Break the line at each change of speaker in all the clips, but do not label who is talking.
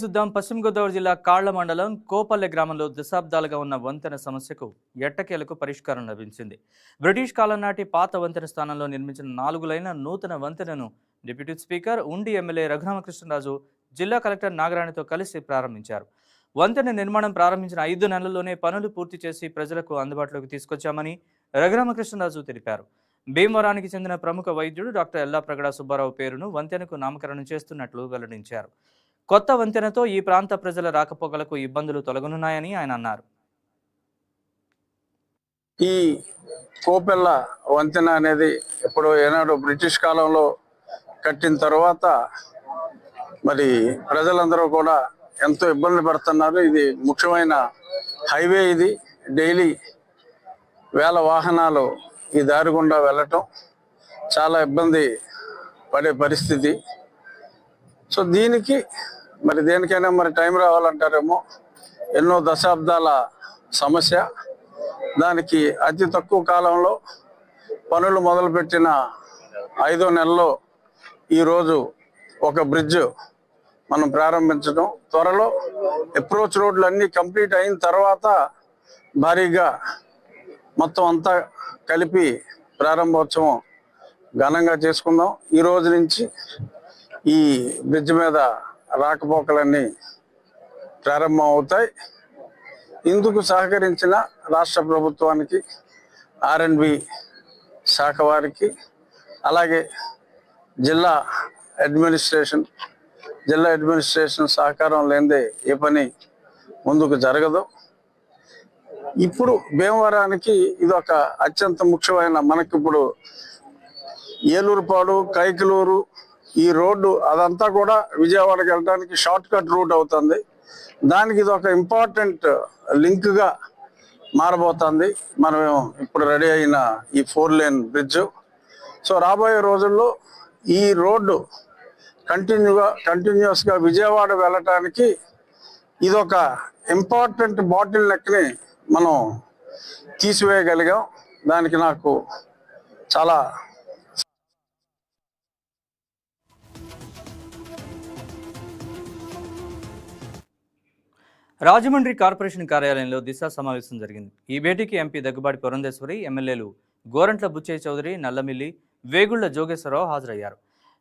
చూద్దాం. పశ్చిమ గోదావరి జిల్లా కాళ్ల మండలం కోపల్లె గ్రామంలో దశాబ్దాలుగా ఉన్న వంతెన సమస్యకు ఎట్టకేలకు పరిష్కారం లభించింది. బ్రిటిష్ కాలం నాటి పాత వంతెన స్థానంలో నిర్మించిన 4 లైన్ల నూతన వంతెనను డిప్యూటీ స్పీకర్ ఉండి ఎమ్మెల్యే రఘురామకృష్ణరాజు జిల్లా కలెక్టర్ నాగరాణితో కలిసి ప్రారంభించారు. వంతెన నిర్మాణం ప్రారంభించిన 5 నెలల్లోనే పనులు పూర్తి చేసి ప్రజలకు అందుబాటులోకి తీసుకొచ్చామని రఘురామకృష్ణరాజు తెలిపారు. భీమవరానికి చెందిన ప్రముఖ వైద్యుడు డాక్టర్ ఎల్లాప్రగడ సుబ్బారావు పేరును వంతెనకు నామకరణం చేస్తున్నట్లు వెల్లడించారు. కొత్త వంతెనతో ఈ ప్రాంత ప్రజల రాకపోకలకు ఇబ్బందులు తొలగనున్నాయని ఆయన అన్నారు.
ఈ కోపెల్ల వంతెన అనేది ఎప్పుడో ఏనాడు బ్రిటిష్ కాలంలో కట్టిన తర్వాత మరి ప్రజలందరూ కూడా ఎంతో ఇబ్బంది పడుతున్నారు. ఇది ముఖ్యమైన హైవే. ఇది డైలీ వేల వాహనాలు ఈ దారి గుండా వెళ్ళటం చాలా ఇబ్బంది పడే పరిస్థితి. సో దీనికి మరి దేనికైనా మరి టైం రావాలంటారేమో. ఎన్నో దశాబ్దాల సమస్య. దానికి అతి తక్కువ కాలంలో పనులు మొదలుపెట్టిన 5వ నెలలో ఈరోజు ఒక బ్రిడ్జ్ మనం ప్రారంభించడం, త్వరలో అప్రోచ్ రోడ్లు అన్నీ కంప్లీట్ అయిన తర్వాత భారీగా మొత్తం అంతా కలిపి ప్రారంభోత్సవం ఘనంగా చేసుకుందాం. ఈ రోజు నుంచి ఈ బ్రిడ్జ్ మీద రాకపోకలన్నీ ప్రారంభం అవుతాయి. ఇందుకు సహకరించిన రాష్ట్ర ప్రభుత్వానికి, R&B శాఖ వారికి, అలాగే జిల్లా అడ్మినిస్ట్రేషన్ సహకారం లేనిదే ఏ పని ముందుకు జరగదు. ఇప్పుడు భీమవరానికి ఇది ఒక అత్యంత ముఖ్యమైన, మనకిప్పుడు ఏలూరుపాడు, కైకలూరు ఈ రోడ్డు అదంతా కూడా విజయవాడకి వెళ్ళడానికి షార్ట్ కట్ రూట్ అవుతుంది. దానికి ఇది ఒక ఇంపార్టెంట్ లింక్గా మారబోతుంది. మనం ఇప్పుడు రెడీ అయిన ఈ 4 లేన్ బ్రిడ్జ్. సో రాబోయే రోజుల్లో ఈ రోడ్డు కంటిన్యూస్గా విజయవాడ వెళ్ళటానికి ఇదొక ఇంపార్టెంట్ బాటిల్ నెక్ని మనం తీసివేయగలిగాం. దానికి నాకు చాలా
రాజమండ్రి కార్పొరేషన్ కార్యాలయంలో దిశ సమావేశం జరిగింది. ఈ భేటీకి ఎంపీ దగ్గుబాటి పురంధేశ్వరి, ఎమ్మెల్యేలు గోరంట్ల బుచ్చయ్య చౌదరి, నల్లమిల్లి, వేగుళ్ల జోగేశ్వరరావు హాజరయ్యారు.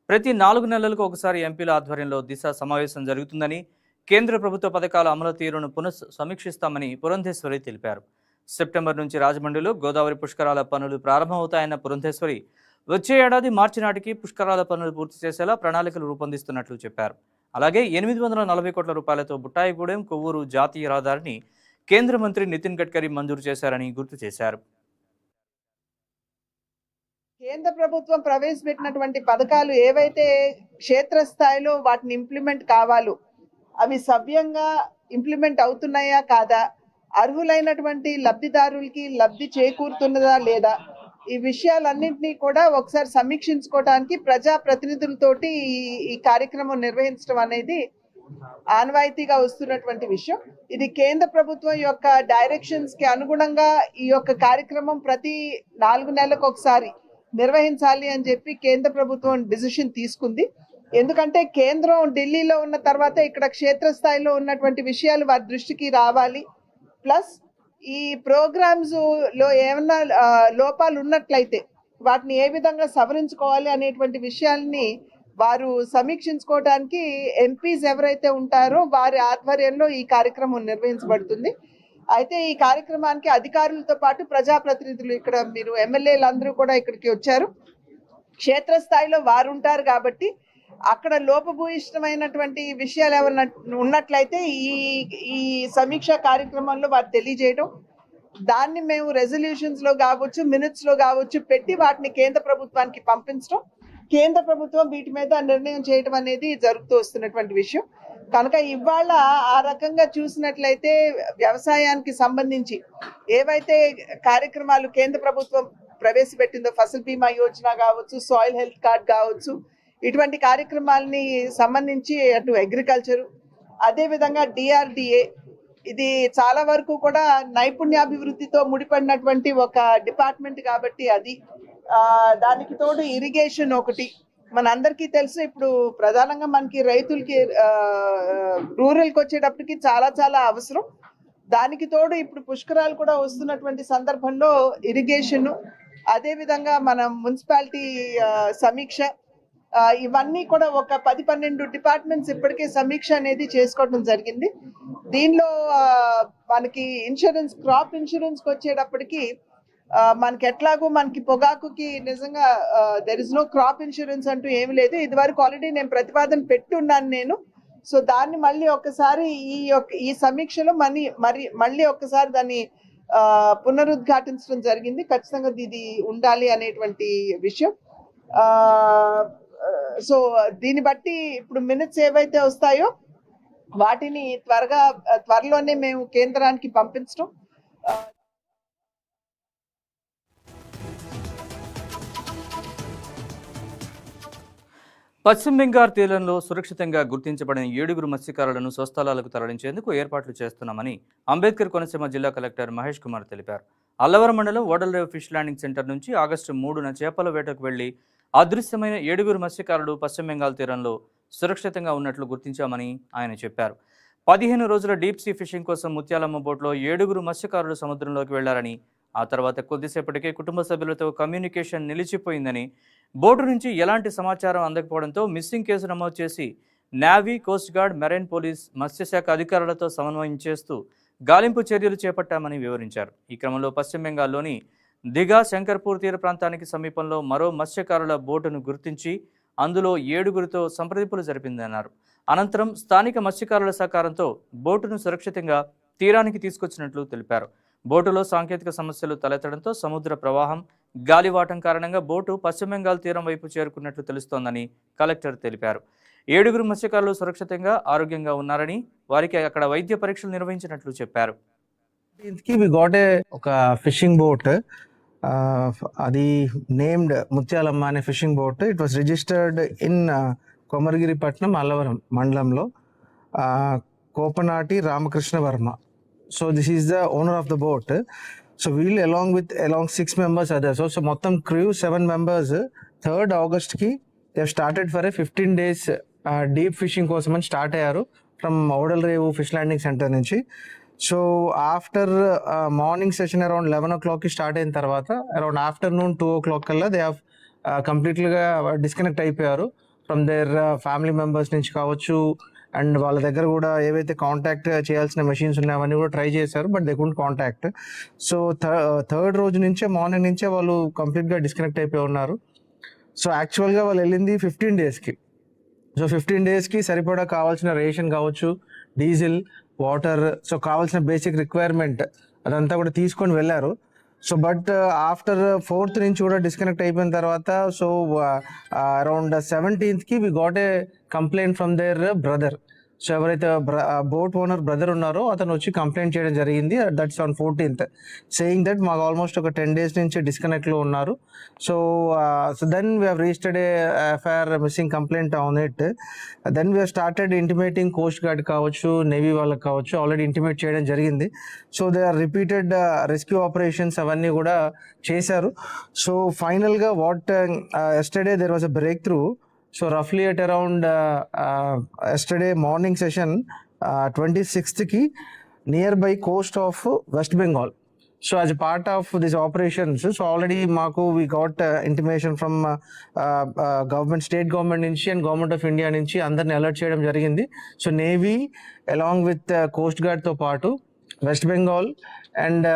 ప్రతి 4 నెలలకు ఒకసారి ఎంపీల ఆధ్వర్యంలో దిశ సమావేశం జరుగుతుందని, కేంద్ర ప్రభుత్వ పథకాల అమలు తీరును సమీక్షిస్తామని పురంధేశ్వరి తెలిపారు. సెప్టెంబర్ నుంచి రాజమండ్రిలో గోదావరి పుష్కరాల పనులు ప్రారంభమవుతాయన్న పురంధేశ్వరి వచ్చే ఏడాది మార్చి నాటికి పుష్కరాల పనులు పూర్తి చేసేలా ప్రణాళికలు రూపొందిస్తున్నట్లు చెప్పారు. అలాగే 840 కోట్ల రూపాయలతో బుట్టాయిగూడెం కొవ్వూరు జాతీయ రహదారిని కేంద్ర మంత్రి నితిన్ గడ్కరీ మంజూరు చేశారని గుర్తు చేశారు.
కేంద్ర ప్రభుత్వం ప్రవేశపెట్టినటువంటి పథకాలు ఏవైతే క్షేత్రస్థాయిలో వాటిని ఇంప్లిమెంట్ కావాలో అవి సవ్యంగా ఇంప్లిమెంట్ అవుతున్నాయా కాదా, అర్హులైనటువంటి లబ్ధిదారులకి లబ్ధి చేకూరుతున్నదా లేదా, ఈ విషయాలన్నింటినీ కూడా ఒకసారి సమీక్షించుకోవడానికి ప్రజాప్రతినిధులతోటి ఈ కార్యక్రమం నిర్వహించడం అనేది ఆనవాయితీగా వస్తున్నటువంటి విషయం. ఇది కేంద్ర ప్రభుత్వం యొక్క డైరెక్షన్స్ కి అనుగుణంగా ఈ యొక్క కార్యక్రమం ప్రతి 4 నెలలకు ఒకసారి నిర్వహించాలి అని చెప్పి కేంద్ర ప్రభుత్వం డిసిషన్ తీసుకుంది. ఎందుకంటే కేంద్రం ఢిల్లీలో ఉన్న తర్వాత ఇక్కడ క్షేత్రస్థాయిలో ఉన్నటువంటి విషయాలు వారి దృష్టికి రావాలి. ప్లస్ ఈ ప్రోగ్రామ్స్ లో ఏమన్నా లోపాలు ఉన్నట్లయితే వాటిని ఏ విధంగా సవరించుకోవాలి అనేటువంటి విషయాల్ని వారు సమీక్షించుకోవడానికి ఎంపీస్ ఎవరైతే ఉంటారో వారి ఆధ్వర్యంలో ఈ కార్యక్రమం నిర్వహించబడుతుంది. అయితే ఈ కార్యక్రమానికి అధికారులతో పాటు ప్రజాప్రతినిధులు, ఇక్కడ మీరు ఎమ్మెల్యేలు అందరూ కూడా ఇక్కడికి వచ్చారు. క్షేత్రస్థాయిలో వారు ఉంటారు కాబట్టి అక్కడ లోపభూయిష్టమైనటువంటి విషయాలు ఏమన్నా ఉన్నట్లయితే ఈ సమీక్ష కార్యక్రమంలో వారు తెలియజేయడం, దాన్ని మేము రెజల్యూషన్స్ లో కావచ్చు, మినిట్స్ లో కావచ్చు పెట్టి వాటిని కేంద్ర ప్రభుత్వానికి పంపించడం, కేంద్ర ప్రభుత్వం వీటి మీద నిర్ణయం చేయడం అనేది జరుగుతూ వస్తున్నటువంటి విషయం. కనుక ఇవాళ ఆ రకంగా చూసినట్లయితే వ్యవసాయానికి సంబంధించి ఏవైతే కార్యక్రమాలు కేంద్ర ప్రభుత్వం ప్రవేశపెట్టిందో, ఫసల్ బీమా యోజన కావచ్చు, సాయిల్ హెల్త్ కార్డ్ కావచ్చు, ఇటువంటి కార్యక్రమాలని సంబంధించి అటు అగ్రికల్చర్, అదేవిధంగా DRDA, ఇది చాలా వరకు కూడా నైపుణ్యాభివృద్ధితో ముడిపడినటువంటి ఒక డిపార్ట్మెంట్ కాబట్టి అది, దానికి తోడు ఇరిగేషన్ ఒకటి, మనందరికీ తెలుసు ఇప్పుడు ప్రధానంగా మనకి రైతులకి రూరల్కి వచ్చేటప్పటికి చాలా చాలా అవసరం. దానికి తోడు ఇప్పుడు పుష్కరాలు కూడా వస్తున్నటువంటి సందర్భంలో ఇరిగేషన్, అదేవిధంగా మన మున్సిపాలిటీ సమీక్ష, ఇవన్నీ కూడా ఒక 10-12 డిపార్ట్మెంట్స్ ఇప్పటికే సమీక్ష అనేది చేసుకోవడం జరిగింది. దీనిలో మనకి ఇన్సూరెన్స్, క్రాప్ ఇన్సూరెన్స్కి వచ్చేటప్పటికి మనకి ఎట్లాగో మనకి పొగాకుకి నిజంగా there is no crop insurance అంటూ ఏమి లేదు. ఇది వరకు ఆల్రెడీ నేను ప్రతిపాదన పెట్టున్నాను నేను. సో దాన్ని మళ్ళీ ఒకసారి ఈ సమీక్షలో మళ్ళీ ఒక్కసారి దాన్ని పునరుద్ఘాటించడం జరిగింది. ఖచ్చితంగా ఇది ఉండాలి అనేటువంటి విషయం. సో దీన్ని బట్టి ఇప్పుడు మినిట్స్ ఏవైతే వస్తాయో వాటిని త్వరలోనే మేము కేంద్రానికి పంపించడం.
పశ్చిమ బెంగాల్ తీరంలో సురక్షితంగా గుర్తించబడిన 7 మత్స్యకారులను స్వస్థలాలకు తరలించేందుకు ఏర్పాట్లు చేస్తున్నామని అంబేద్కర్ కోనసీమ జిల్లా కలెక్టర్ మహేష్ కుమార్ తెలిపారు. అల్లవరం మండలం ఓడలరేవు ఫిష్ ల్యాండింగ్ సెంటర్ నుంచి ఆగస్టు 3న చేపల వేటకు వెళ్లి అదృశ్యమైన 7 మత్స్యకారులు పశ్చిమ బెంగాల్ తీరంలో సురక్షితంగా ఉన్నట్లు గుర్తించామని ఆయన చెప్పారు. 15 రోజుల డీప్ సీ ఫిషింగ్ కోసం ముత్యాలమ్మ బోట్లో 7 మత్స్యకారులు సముద్రంలోకి వెళ్లారని, ఆ తర్వాత కొద్దిసేపటికే కుటుంబ సభ్యులతో కమ్యూనికేషన్ నిలిచిపోయిందని, బోటు నుంచి ఎలాంటి సమాచారం అందకపోవడంతో మిస్సింగ్ కేసు నమోదు చేసి navy, coast guard, marine police, మత్స్యశాఖ అధికారులతో సమన్వయం చేస్తూ గాలింపు చర్యలు చేపట్టామని వివరించారు. ఈ క్రమంలో పశ్చిమ బెంగాల్లోని దిఘా, శంకర్పూర్ తీర ప్రాంతానికి సమీపంలో మరో మత్స్యకారుల బోటును గుర్తించి అందులో 7గురితో సంప్రదింపులు జరిపిందన్నారు. అనంతరం స్థానిక మత్స్యకారుల సహకారంతో బోటును సురక్షితంగా తీరానికి తీసుకొచ్చినట్లు తెలిపారు. బోటులో సాంకేతిక సమస్యలు తలెత్తడంతో సముద్ర ప్రవాహం, గాలివాటం కారణంగా బోటు పశ్చిమ బెంగాల్ తీరం వైపు చేరుకున్నట్లు తెలుస్తోందని కలెక్టర్ తెలిపారు. 7 మత్స్యకారులు సురక్షితంగా, ఆరోగ్యంగా ఉన్నారని, వారికి అక్కడ వైద్య పరీక్షలు నిర్వహించినట్లు చెప్పారు.
ఒక ఫిషింగ్ బోట్, అది నేమ్డ్ ముత్యాలమ్మ అనే fishing boat. It was registered in Komaragiripatnam, Allavaram మండలంలో, Kopanati Ramakrishna Varma. So this is the owner of the boat. So we'll along 6 members others. So మొత్తం crew 7 members 3rd August కి they have started for a 15 days deep fishing కోసం అని start అయ్యారు from Odalarevu fish landing centre నుంచి. So after morning session around 11 o'clock కి start అయిన తర్వాత around afternoon 2 o'clock కల్లా దే హ్యావ్ కంప్లీట్లీగా డిస్కనెక్ట్ అయిపోయారు ఫ్రమ్ దేర్ ఫ్యామిలీ మెంబర్స్ నుంచి కావచ్చు. అండ్ వాళ్ళ దగ్గర కూడా ఏవైతే కాంటాక్ట్ చేయాల్సిన మెషిన్స్ ఉన్నాయో అవన్నీ కూడా ట్రై చేశారు, but they couldn't contact. So third రోజు నుంచే మార్నింగ్ నుంచే వాళ్ళు కంప్లీట్గా డిస్కనెక్ట్ అయిపోయి ఉన్నారు. సో యాక్చువల్గా వాళ్ళు వెళ్ళింది 15 daysకి. సో 15 daysకి సరిపడా కావాల్సిన రేషన్ కావచ్చు, డీజిల్, వాటర్, సో కావాల్సిన బేసిక్ రిక్వైర్మెంట్ అదంతా కూడా తీసుకొని వెళ్ళారు. సో బట్ ఆఫ్టర్ 4th నుంచి కూడా డిస్కనెక్ట్ అయిపోయిన తర్వాత, so around 17th we got a complaint from their brother. So ఎవరైతే బోట్ ఓనర్ బ్రదర్ ఉన్నారో అతను వచ్చి కంప్లైంట్ చేయడం జరిగింది. That's on 14th, saying that మాకు ఆల్మోస్ట్ ఒక 10 days నుంచి డిస్కనెక్ట్లో ఉన్నారు. So then we have registered a FIR missing complaint on it. Then we have started intimating coast guard కావచ్చు, నేవీ వాళ్ళకి కావచ్చు, ఆల్రెడీ ఇంటిమేట్ చేయడం జరిగింది. So they are repeated rescue operations అవన్నీ కూడా చేశారు. సో ఫైనల్గా yesterday there was a breakthrough. So roughly at around yesterday morning session 26th ki nearby coast of West Bengal. So as a part of these operations, so already we got intimation from government, state government nunchi and government of India nunchi andarni alert cheyadam jarigindi. So Navy along with Coast Guard తో పాటు west Bengal and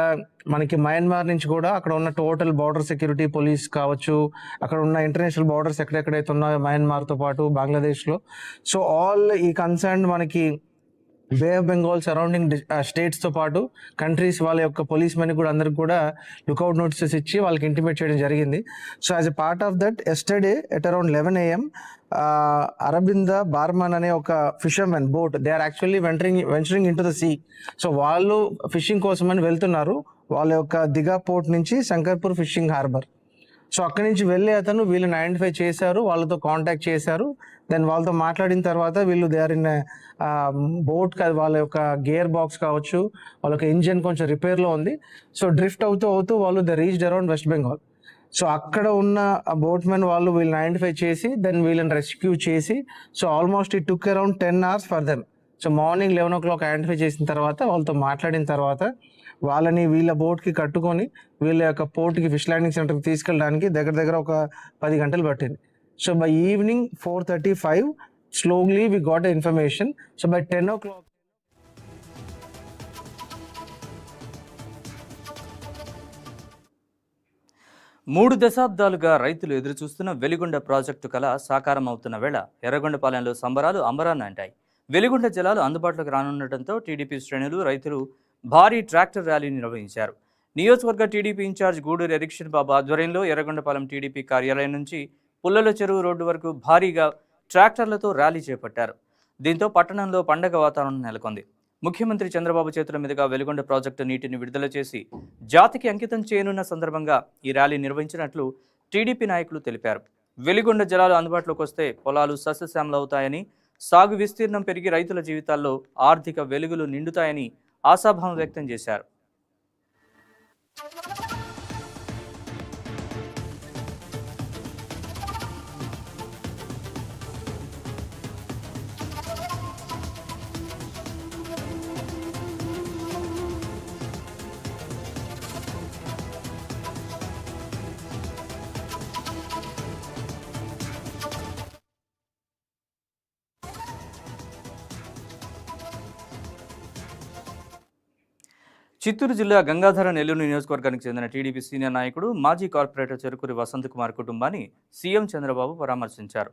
మనకి Myanmar నుంచి కూడా అక్కడ ఉన్న total border security police కావచ్చు, అక్కడ ఉన్న ఇంటర్నేషనల్ బార్డర్స్ ఎక్కడెక్కడైతే ఉన్నాయో మయన్మార్తో పాటు బంగ్లాదేశ్లో, సో ఆల్ ఈ కన్సర్న్ మనకి బే ఆఫ్ బెంగాల్ సరౌండింగ్ స్టేట్స్తో పాటు కంట్రీస్ వాళ్ళ యొక్క పోలీస్ మెన్ కూడా అందరికి కూడా లుకౌట్ నోటీసెస్ ఇచ్చి వాళ్ళకి ఇంటిమేట్ చేయడం జరిగింది. So as a part of that yesterday at around 11 AM Arabinda Barman అనే ఒక fishermen boat, they are actually venturing in to the sea. So వాళ్ళు ఫిషింగ్ కోసం అని వెళ్తున్నారు వాళ్ళ యొక్క దిఘా పోర్ట్ నుంచి శంకర్పూర్ ఫిషింగ్ హార్బర్. సో అక్కడి నుంచి వెళ్ళి అతను వీళ్ళని ఐడెంటిఫై చేశారు, వాళ్ళతో కాంటాక్ట్ చేశారు. దెన్ వాళ్ళతో మాట్లాడిన తర్వాత వీళ్ళు దే ఆర్ ఇన్ బోట్, వాళ్ళ యొక్క గేర్ బాక్స్ కావచ్చు, వాళ్ళ యొక్క ఇంజిన్ కొంచెం రిపేర్లో ఉంది. సో డ్రిఫ్ట్ అవుతూ వాళ్ళు they reached around west Bengal. So అక్కడ ఉన్న బోట్మెన్ వాళ్ళు వీళ్ళని ఐడెంటిఫై చేసి దెన్ వీళ్ళని రెస్క్యూ చేసి, so almost it took around 10 hours for them. So morning 11 o'clock identify చేసిన తర్వాత వాళ్ళతో మాట్లాడిన తర్వాత వాళ్ళని వీళ్ళ బోట్కి కట్టుకొని వీళ్ళ యొక్క పోర్ట్కి ఫిష్ ల్యాండింగ్ సెంటర్కి తీసుకెళ్ళడానికి దగ్గర దగ్గర ఒక 10 గంటలు పట్టింది. So by evening 4:35 slowly we got the information. So by 10 o'clock.
మూడు దశాబ్దాలుగా రైతులు ఎదురుచూస్తున్న వెలిగొండ ప్రాజెక్టు కళ సాకారం అవుతున్న వేళ ఎర్రగొండపాలెంలో సంబరాలు అంబరాన్ని అంటాయి. వెలిగొండ జలాలు అందుబాటులోకి రానుండటంతో టీడీపీ శ్రేణులు రైతులు భారీ ట్రాక్టర్ ర్యాలీ నిర్వహించారు. నియోజకవర్గ టీడీపీ ఇన్ఛార్జ్ గూడూరు ఎరిక్షన్ బాబు ఆధ్వర్యంలో ఎర్రగొండపాలెం టీడీపీ కార్యాలయం నుంచి పుల్లల చెరువు రోడ్డు వరకు భారీగా ట్రాక్టర్లతో ర్యాలీ చేపట్టారు. దీంతో పట్టణంలో పండగ వాతావరణం నెలకొంది. ముఖ్యమంత్రి చంద్రబాబు చేతుల మీదుగా వెలిగొండ ప్రాజెక్టు నీటిని విడుదల చేసి జాతికి అంకితం చేయనున్న సందర్భంగా ఈ ర్యాలీ నిర్వహించినట్లు టీడీపీ నాయకులు తెలిపారు. వెలిగొండ జలాలు అందుబాటులోకి వస్తే పొలాలు సస్యశ్యామలవుతాయని, సాగు విస్తీర్ణం పెరిగి రైతుల జీవితాల్లో ఆర్థిక వెలుగులు నిండుతాయని ఆశాభావం వ్యక్తం చేశారు. చిత్తూరు జిల్లా గంగాధర నెల్లూరు నియోజకవర్గానికి చెందిన టీడీపీ సీనియర్ నాయకుడు మాజీ కార్పొరేటర్ చెరుకూరి వసంత్ కుమార్ కుటుంబాన్ని సీఎం చంద్రబాబు పరామర్శించారు.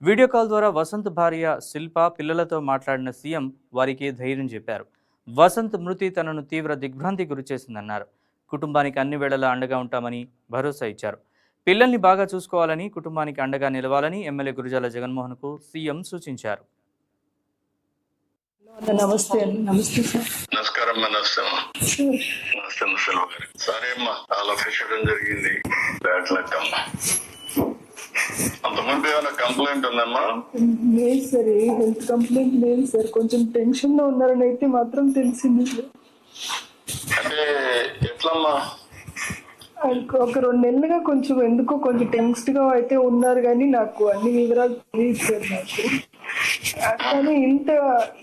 వీడియో కాల్ ద్వారా వసంత్ భార్య శిల్ప పిల్లలతో మాట్లాడిన సీఎం వారికి ధైర్యం చెప్పారు. వసంత్ మృతి తనను తీవ్ర దిగ్భ్రాంతి గురిచేసిందన్నారు. కుటుంబానికి అన్ని వేళలా అండగా ఉంటామని భరోసా ఇచ్చారు. పిల్లల్ని బాగా చూసుకోవాలని, కుటుంబానికి అండగా నిలవాలని ఎమ్మెల్యే గురజాల జగన్మోహన్కు సీఎం సూచించారు.
నమస్తే అండి. నమస్తే సార్.
నమస్కారం. నమస్తే ముసలి గారు. సరే అమ్మా, చాలా ఫిషడం జరిగింది. బ్యాడ్ లక్ అమ్మా. అంతకుముందు ఏమైనా కంప్లైంట్ ఉందమ్మా?
లేదు సార్, ఏ హెల్త్ కంప్లైంట్ లేదు సార్. కొంచెం టెన్షన్ లో ఉన్నారని అయితే మాత్రం తెలిసింది.
అంటే ఎట్లమ్మా?
ఒక 2 నెలలుగా కొంచెం ఎందుకో కొంచెం టెన్స్డ్ గా అయితే ఉన్నారు, కానీ నాకు అన్ని వివరాలు తెలియదు సార్. నాకు కానీ ఇంత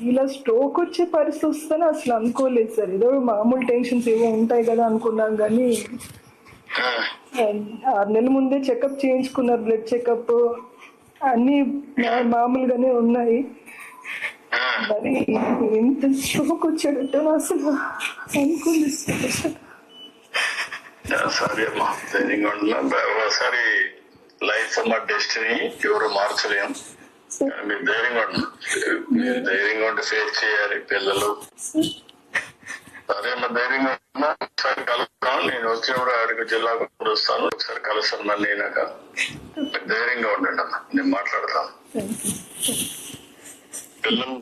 ఇలా స్ట్రోక్ వచ్చే పరిస్థితి వస్తుందని అసలు అనుకోలేదు సార్. ఏదో మామూలు టెన్షన్స్ ఏవో ఉంటాయి కదా అనుకున్నాం, కానీ 6 నెలల ముందే చెకప్ చేయించుకున్నారు. బ్లడ్ చెకప్ అన్ని మామూలుగానే ఉన్నాయి. మరి ఎంత స్ట్రోక్ వచ్చాడంటే అసలు అనుకోలేదు సార్.
సరే అమ్మా, ధైర్యంగా ఉండాలి. ఒకసారి లైఫ్ అమ్మ డెస్టినీ ఎవరు మార్చలేం. మీరు ధైర్యంగా ఉండాలి. మీరు ధైర్యంగా ఉండి ఫేస్ చేయాలి పిల్లలు. సరే అమ్మా, ధైర్యంగా ఉన్నా. ఒకసారి కలుస్తాను. నేను వచ్చినప్పుడు ఆడికి జిల్లాకు వస్తాను. ఒకసారి కలుస్తాను. మళ్ళీ అయినాక ధైర్యంగా ఉండండి అమ్మా, నేను మాట్లాడతాను. పిల్లలు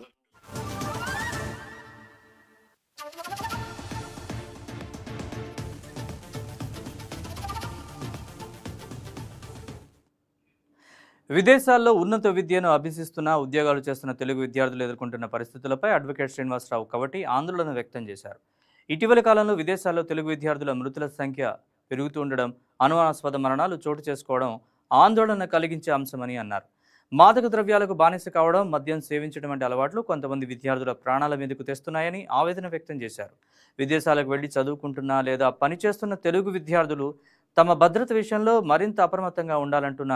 విదేశాల్లో ఉన్నత విద్యను అభ్యసిస్తున్న, ఉద్యోగాలు చేస్తున్న తెలుగు విద్యార్థులు ఎదుర్కొంటున్న పరిస్థితులపై అడ్వకేట్ శ్రీనివాసరావు కవటి ఆందోళన వ్యక్తం చేశారు. ఇటీవలి కాలంలో విదేశాల్లో తెలుగు విద్యార్థుల మృతుల సంఖ్య పెరుగుతూ ఉండడం, అనుమానాస్పద మరణాలు చోటు చేసుకోవడం ఆందోళన కలిగించే అంశమని అన్నారు. మాదక ద్రవ్యాలకు బానిస కావడం, మద్యం సేవించడం వంటి అలవాట్లు కొంతమంది విద్యార్థుల ప్రాణాల మీదకు తెస్తున్నాయని ఆవేదన వ్యక్తం చేశారు. విదేశాలకు వెళ్లి చదువుకుంటున్న లేదా పనిచేస్తున్న తెలుగు విద్యార్థులు తమ భద్రత విషయంలో మరింత అప్రమత్తంగా ఉండాలంటున్న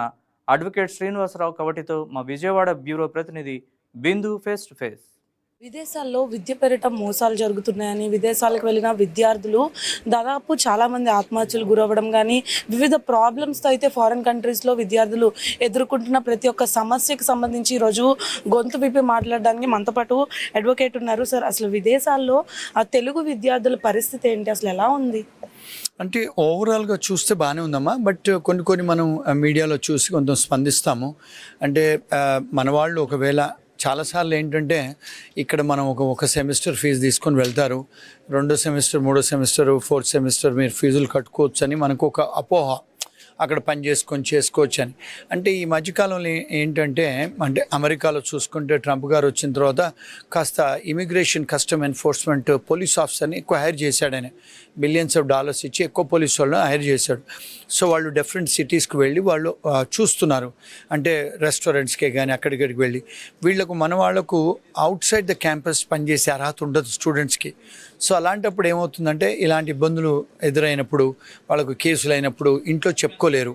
అడ్వకేట్ శ్రీనివాసరావు కవటితో మా విజయవాడ బ్యూరో ప్రతినిధి బిందు ఫేస్ టు ఫేస్.
విదేశాల్లో విద్య పేరిట మోసాలు జరుగుతున్నాయని, విదేశాలకు వెళ్ళిన విద్యార్థులు దాదాపు చాలామంది ఆత్మహత్యలు గురవ్వడం కానీ, వివిధ ప్రాబ్లమ్స్తో అయితే ఫారిన్ కంట్రీస్లో విద్యార్థులు ఎదుర్కొంటున్న ప్రతి ఒక్క సమస్యకు సంబంధించి ఈరోజు గొంతు విప్పి మాట్లాడడానికి మనతో పాటు అడ్వకేట్ ఉన్నారు. సార్, అసలు విదేశాల్లో ఆ తెలుగు విద్యార్థుల పరిస్థితి ఏంటి, అసలు ఎలా ఉంది?
అంటే ఓవరాల్గా చూస్తే బాగానే ఉందమ్మా. బట్ కొన్ని మనం మీడియాలో చూసి కొంచెం స్పందిస్తాము. అంటే మన వాళ్ళు ఒకవేళ చాలాసార్లు ఏంటంటే ఇక్కడ మనం ఒక సెమిస్టర్ ఫీజు తీసుకొని వెళ్తారు, 2వ సెమిస్టర్ 3వ సెమిస్టర్ 4th సెమిస్టర్ మీరు ఫీజులు కట్టుకోవచ్చు అని మనకు ఒక అపోహ. అక్కడ పని చేసుకోవచ్చు అని. అంటే ఈ మధ్యకాలంలో ఏంటంటే అంటే అమెరికాలో చూసుకుంటే ట్రంప్ గారు వచ్చిన తర్వాత కాస్త ఇమిగ్రేషన్ కస్టమ్ ఎన్ఫోర్స్మెంట్ పోలీస్ ఆఫీసర్ని ఎక్కువ హైర్ చేశాడు. ఆయన బిలియన్స్ ఆఫ్ డాలర్స్ ఇచ్చి ఎక్కువ పోలీసు వాళ్ళని హైర్ చేశాడు. సో వాళ్ళు డిఫరెంట్ సిటీస్కి వెళ్ళి వాళ్ళు చూస్తున్నారు, అంటే రెస్టారెంట్స్కే కానీ అక్కడిక్కడికి వెళ్ళి వీళ్ళకు మన వాళ్ళకు అవుట్ సైడ్ ద క్యాంపస్ పనిచేసే అర్హత ఉండదు స్టూడెంట్స్కి. సో అలాంటప్పుడు ఏమవుతుందంటే ఇలాంటి ఇబ్బందులు ఎదురైనప్పుడు, వాళ్ళకు కేసులు అయినప్పుడు ఇంట్లో చెప్పుకోలేరు,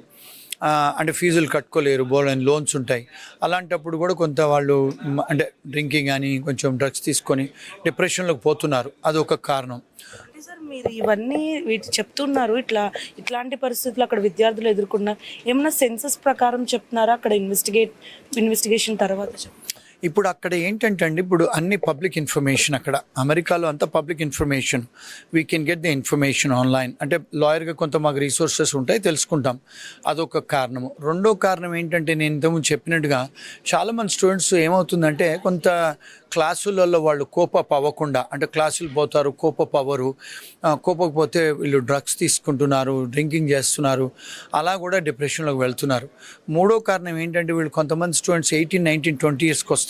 అంటే ఫీజులు కట్టుకోలేరు, బోల్డెన్ లోన్స్ ఉంటాయి. అలాంటప్పుడు కూడా కొంత వాళ్ళు అంటే డ్రింకింగ్ కానీ కొంచెం డ్రగ్స్ తీసుకొని డిప్రెషన్లోకి పోతున్నారు. అదొక కారణం.
సార్ మీరు ఇవన్నీ చెప్తున్నారు, ఇట్లాంటి పరిస్థితులు అక్కడ విద్యార్థులు ఎదుర్కొన్నారు. ఏమన్నా సెన్సస్ ప్రకారం చెప్తున్నారా అక్కడ ఇన్వెస్టిగేషన్ తర్వాత?
ఇప్పుడు అక్కడ ఏంటంటే అండి, ఇప్పుడు అన్ని పబ్లిక్ ఇన్ఫర్మేషన్, అక్కడ అమెరికాలో అంతా public information, we can get the information online. అంటే లాయర్గా కొంత మాకు రీసోర్సెస్ ఉంటాయి, తెలుసుకుంటాం. అదొక కారణము. రెండో కారణం ఏంటంటే నేను ఇంతకుముందు చెప్పినట్టుగా చాలామంది స్టూడెంట్స్ ఏమవుతుందంటే కొంత క్లాసులలో వాళ్ళు కోపప్ అవ్వకుండా, అంటే క్లాసులు పోతారు, కోపప్ అవ్వరు, కోపకపోతే వీళ్ళు డ్రగ్స్ తీసుకుంటున్నారు, డ్రింకింగ్ చేస్తున్నారు, అలా కూడా డిప్రెషన్లోకి వెళ్తున్నారు. మూడో కారణం ఏంటంటే వీళ్ళు కొంతమంది స్టూడెంట్స్ 18, 19, 20 ఇయర్స్కి వస్తారు.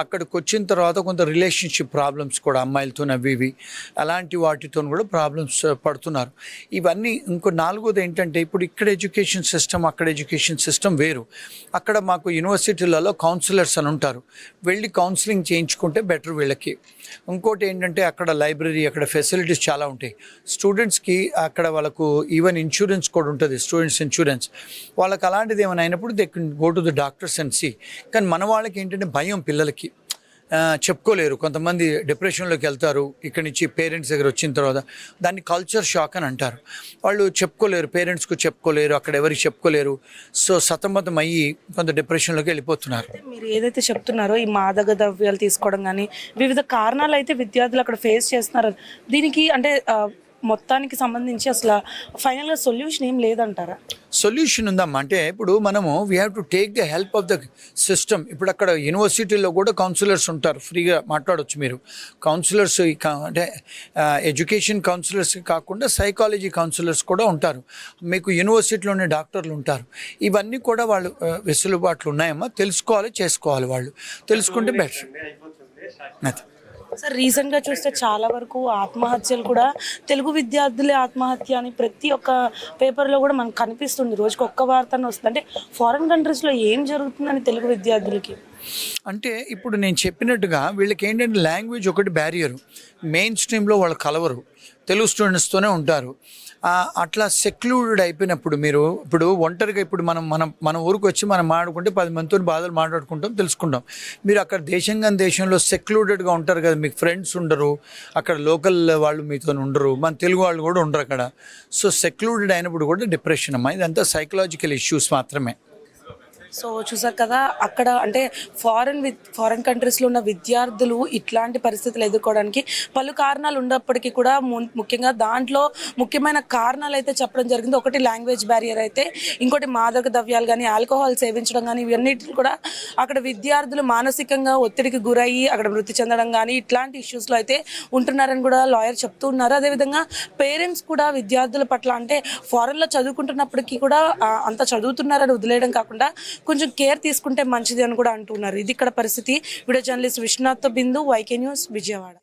అక్కడికి వచ్చిన తర్వాత కొంత రిలేషన్షిప్ ప్రాబ్లమ్స్ కూడా అమ్మాయిలతో అవి అలాంటి వాటితో కూడా ప్రాబ్లమ్స్ పడుతున్నారు. ఇవన్నీ ఇంకో నాలుగోది ఏంటంటే ఇప్పుడు ఇక్కడ ఎడ్యుకేషన్ సిస్టమ్, అక్కడ ఎడ్యుకేషన్ సిస్టమ్ వేరు. అక్కడ మాకు యూనివర్సిటీలలో కౌన్సిలర్స్ అని ఉంటారు, వెళ్ళి కౌన్సిలింగ్ చేయించుకుంటే బెటర్ వీళ్ళకి. ఇంకోటి ఏంటంటే అక్కడ లైబ్రరీ, అక్కడ ఫెసిలిటీస్ చాలా ఉంటాయి స్టూడెంట్స్కి. అక్కడ వాళ్ళకు ఈవెన్ ఇన్సూరెన్స్ కూడా ఉంటుంది, స్టూడెంట్స్ ఇన్సూరెన్స్. వాళ్ళకి అలాంటిది ఏమైనా అయినప్పుడు they can go to the doctors and see. కానీ మన వాళ్ళకి ఏంటంటే భయం, పిల్లలకి చెప్పుకోలేరు. కొంతమంది డిప్రెషన్లోకి వెళ్తారు ఇక్కడి నుంచి పేరెంట్స్ దగ్గర వచ్చిన తర్వాత. దాన్ని కల్చర్ షాక్ అని అంటారు. వాళ్ళు చెప్పుకోలేరు, పేరెంట్స్కు చెప్పుకోలేరు, అక్కడ ఎవరికి చెప్పుకోలేరు. సో సతమతం అయ్యి కొంత డిప్రెషన్లోకి వెళ్ళిపోతున్నారు.
మీరు ఏదైతే చెప్తున్నారో ఈ మాదక ద్రవ్యాలు తీసుకోవడం కానీ వివిధ కారణాలు అయితే విద్యార్థులు అక్కడ ఫేస్ చేస్తున్నారు. దీనికి అంటే మొత్తానికి సంబంధించి అసలు ఫైనల్గా సొల్యూషన్ ఏం లేదంటారా?
సొల్యూషన్ ఉందమ్మా. అంటే ఇప్పుడు మనము we have to take the help of the system. ఇప్పుడు అక్కడ యూనివర్సిటీలో కూడా కౌన్సిలర్స్ ఉంటారు, ఫ్రీగా మాట్లాడవచ్చు మీరు. కౌన్సిలర్స్ అంటే ఎడ్యుకేషన్ కౌన్సిలర్స్ కాకుండా సైకాలజీ కౌన్సిలర్స్ కూడా ఉంటారు. మీకు యూనివర్సిటీలోనే డాక్టర్లు ఉంటారు. ఇవన్నీ కూడా వాళ్ళు వెసులుబాట్లు ఉన్నాయమ్మా. తెలుసుకోవాలి, చేసుకోవాలి. వాళ్ళు తెలుసుకుంటే బెటర్. అది
సార్ రీసెంట్గా చూస్తే చాలా వరకు ఆత్మహత్యలు కూడా తెలుగు విద్యార్థులే ఆత్మహత్య అని ప్రతి ఒక్క పేపర్లో కూడా మనకు కనిపిస్తుంది. రోజుకి ఒక్క వార్త వస్తుంది. అంటే ఫారిన్ కంట్రీస్లో ఏం జరుగుతుందని తెలుగు విద్యార్థులకి
అంటే ఇప్పుడు నేను చెప్పినట్టుగా వీళ్ళకి ఏంటంటే లాంగ్వేజ్ ఒకటి బ్యారియరు. మెయిన్ స్ట్రీమ్లో వాళ్ళు కలవరు, తెలుగు స్టూడెంట్స్తోనే ఉంటారు. అట్లా సెక్లూడెడ్ అయిపోయినప్పుడు మీరు ఇప్పుడు ఒంటరిగా ఇప్పుడు మన ఊరికి వచ్చి మనం మాట్లాడుకుంటే 10 మందితో బాధలు మాట్లాడుకుంటాం, తెలుసుకుంటాం. మీరు అక్కడ దేశంలో సెక్లూడెడ్గా ఉంటారు కదా, మీకు ఫ్రెండ్స్ ఉండరు, అక్కడ లోకల్ వాళ్ళు మీతో ఉండరు, మన తెలుగు వాళ్ళు కూడా ఉండరు అక్కడ. సో సెక్లూడెడ్ అయినప్పుడు కూడా డిప్రెషన్ అమ్మా. ఇదంతా సైకలాజికల్ ఇష్యూస్ మాత్రమే.
సో చూసారు కదా, అక్కడ అంటే ఫారెన్ కంట్రీస్లో ఉన్న విద్యార్థులు ఇట్లాంటి పరిస్థితులు ఎదుర్కోవడానికి పలు కారణాలు ఉన్నప్పటికీ కూడా ముఖ్యంగా దాంట్లో ముఖ్యమైన కారణాలు అయితే చెప్పడం జరిగింది. ఒకటి లాంగ్వేజ్ బ్యారియర్ అయితే, ఇంకోటి మాదక ద్రవ్యాలు కానీ ఆల్కహాల్ సేవించడం కానీ ఇవన్నిటి కూడా అక్కడ విద్యార్థులు మానసికంగా ఒత్తిడికి గురయ్యి అక్కడ మృతి చెందడం కానీ ఇట్లాంటి ఇష్యూస్లో అయితే ఉంటున్నారని కూడా లాయర్ చెప్తూ ఉన్నారు. అదేవిధంగా పేరెంట్స్ కూడా విద్యార్థుల పట్ల అంటే ఫారెన్లో చదువుకుంటున్నప్పటికీ కూడా అంత చదువుతున్నారని వదిలేయడం కాకుండా కొంచెం కేర్ తీసుకుంటే మంచిది అని కూడా అంటున్నారు. ఇది ఇక్కడ పరిస్థితి. వీడియో జర్నలిస్ట్ విశ్వనాథ్తో బిందు, వైకే న్యూస్, విజయవాడ.